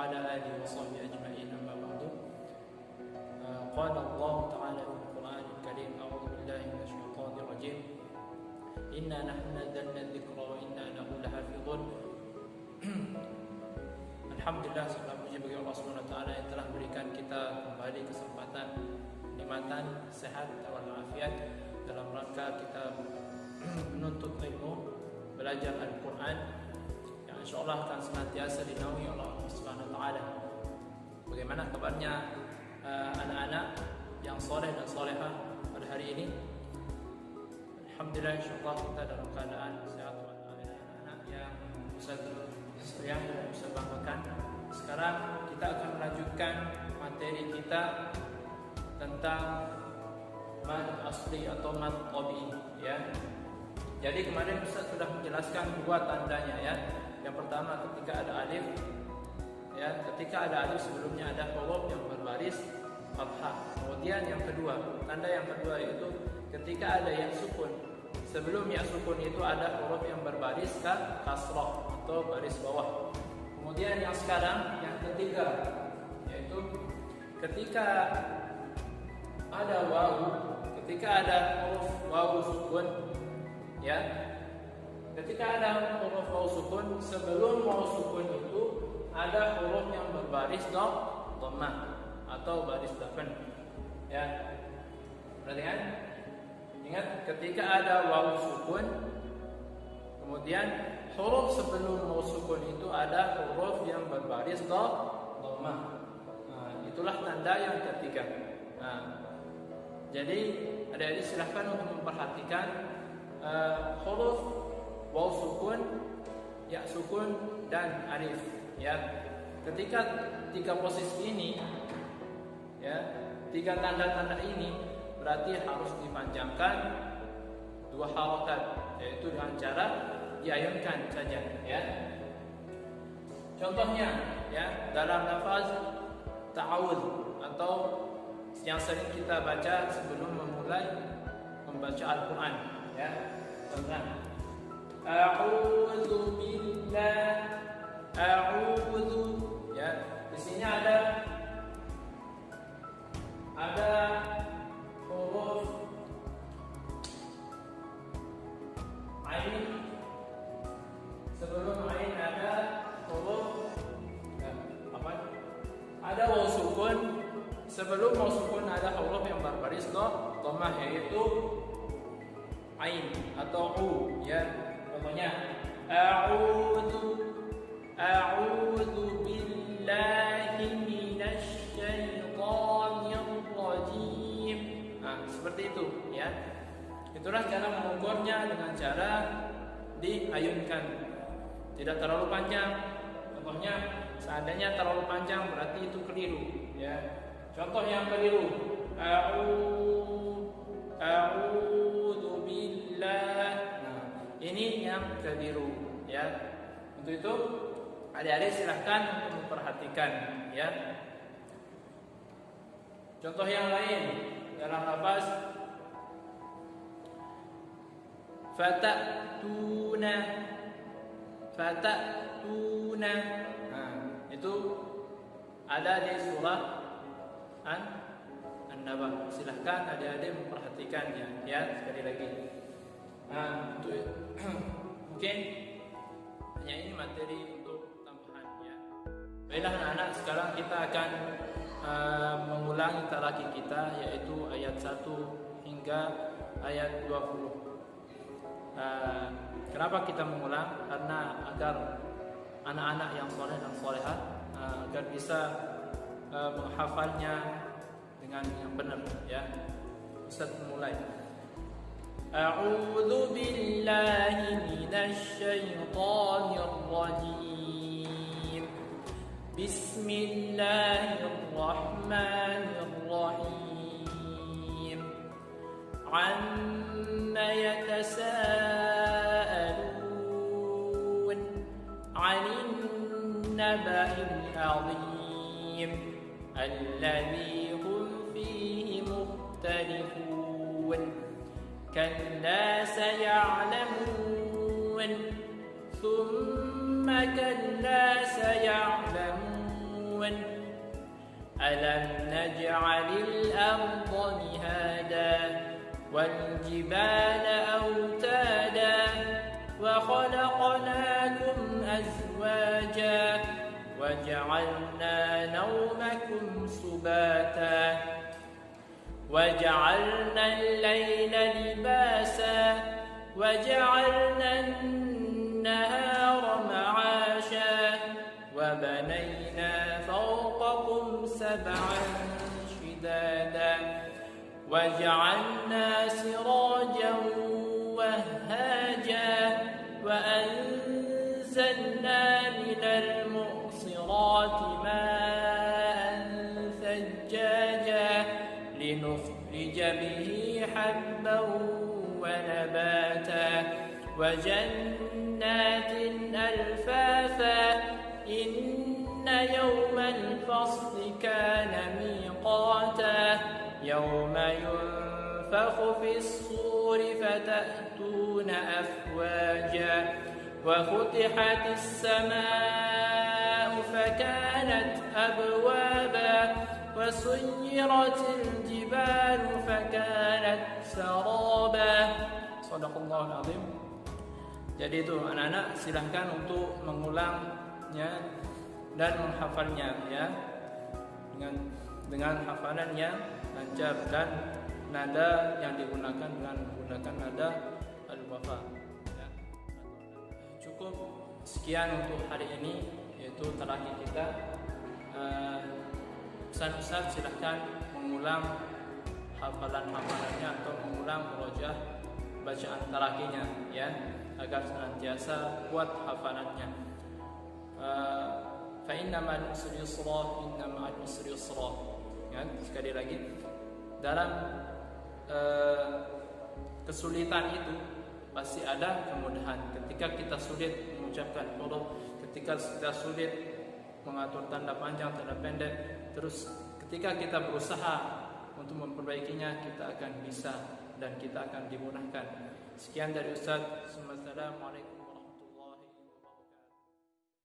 وعلى آله وصحبه أجمعين. أما بعد قال الله تعالى في القرآن الكريم أعوذ بالله من الشيطان الرجيم إنا نحن نزلنا الذكر وإنا له لحافظون. Alhamdulillah, segala puji bagi Allah Subhanahu wa taala yang telah berikan kita kembali kesempatan, nikmatan, sehat walafiat dalam rangka kita menuntut ilmu, belajar Al-Qur'an yang insyaallah akan senantiasa dinaungi Allah Subhanahu wa taala. Bagaimana kabarnya anak-anak yang soleh dan solehah pada hari ini? Alhamdulillah, insyaallah kita dalam keadaan sehat walafiat. Anak yang yang bisa banggakan. Sekarang kita akan melanjutkan materi kita tentang mad asli atau mad tabi'i, ya. Jadi kemarin Ustaz sudah menjelaskan dua tandanya, ya. Yang pertama ketika ada alif, ya, ketika ada alif sebelumnya ada huruf yang berbaris fathah. Kemudian yang kedua, tanda yang kedua yaitu ketika ada yang sukun. Sebelum ya sukun itu ada huruf yang berbaris kasrah atau baris bawah. Kemudian yang sekarang yang ketiga yaitu ketika ada wawu, ketika ada huruf wawu sukun, ya. Ketika ada huruf wawu sukun, sebelum wawu sukun itu ada huruf yang berbaris dhammah atau baris dafan, ya. Perhatikan. Ingat, ketika ada wawu sukun, kemudian huruf sebelum wawu sukun itu ada huruf yang berbaris dhammah. Itulah tanda yang ketiga. Jadi adik-adik silahkan untuk memperhatikan huruf wawu sukun, ya sukun dan alif, ya. Ketika tiga posisi ini, ya, tiga tanda-tanda ini berarti harus dipanjangkan dua harokat, yaitu dengan cara diayunkan saja, ya. Contohnya, ya, dalam lafaz ta'awudz atau yang sering kita baca sebelum memulai membaca Al-Quran, ya. Contohnya, a'udzu billah, a'udzu, ya. Di sini ada huruf ain, sebelum ain ada huruf ada wawu sukun, sebelum wawu sukun ada huruf yang berbaris dhammah yaitu ain atau u, ya. Contohnya a'udzu billahi minasy syaithanir rajim. Seperti itu, ya. Itulah cara mengugurnya dengan cara diayunkan, tidak terlalu panjang. Contohnya, seandainya terlalu panjang berarti itu keliru, ya. Contoh yang keliru, a'udzu billah. Ini yang keliru, ya. Untuk itu adik-adik silahkan untuk memperhatikan, ya. Contoh yang lain dalam lafaz fata'tuna. Itu ada di surah An-Naba. Silahkan adik-adik memperhatikannya, ya, sekali lagi. Mungkin hanya ini materi untuk tambahan, ya. Baiklah anak-anak, sekarang kita akan mengulangi talaki kita, yaitu ayat 1 hingga ayat 20. Kenapa kita mengulang? Karena agar anak-anak yang soleh dan solehah agar bisa menghafalnya dengan yang benar, ya. Ustaz mulai. A'udzu billahi minasy syaithanir rajim. Bismillahirrahmanirrahim. Amma yatasaalun 'anil naba'il 'azim alladzi hum fihi mukhtalifun. Kalla saya'lamun thumma kalla saya'lamun تعلمون ألم نجعل الأرض مهادا والجبال أوتادا وخلقناكم أزواجا وجعلنا نومكم سباتا وجعلنا الليل لباسا وجعلنا النهار معاشا وبنينا فوقكم سبعا شدادا وجعلنا سراجا وهاجا وأنزلنا من المعصرات ماء ثجاجا لنخرج به حبا ونباتا وجنات ألفافا إن يوم الفصل كان ميقاتا يوم ينفخ في الصور فتأتون أفواجا وفتحت السماء فكانت أبوابا وسيرت الجبال فكانت سرابا. Shadaqallahul Azim. Jadi itu anak-anak silahkan untuk mengulangnya dan menghafalnya ya dengan hafalan yang lancar dan nada yang digunakan dengan menggunakan nada al-wafa ya. Cukup sekian untuk hari ini, yaitu terakhir kita. Ustaz silahkan mengulang hafalan-hafalannya atau mengulang murojaah bacaan terakhirnya ya, agar senantiasa kuat hafalannya. Fa inna ma'al usri yusra, inna ma'al usri yusra. Ya, sekali lagi, dalam kesulitan itu pasti ada kemudahan. Ketika kita sulit mengucapkan huruf, ketika kita sulit mengatur tanda panjang, tanda pendek, terus ketika kita berusaha untuk memperbaikinya, kita akan bisa dan kita akan dimudahkan. Sekian dari Ustaz. Assalamualaikum.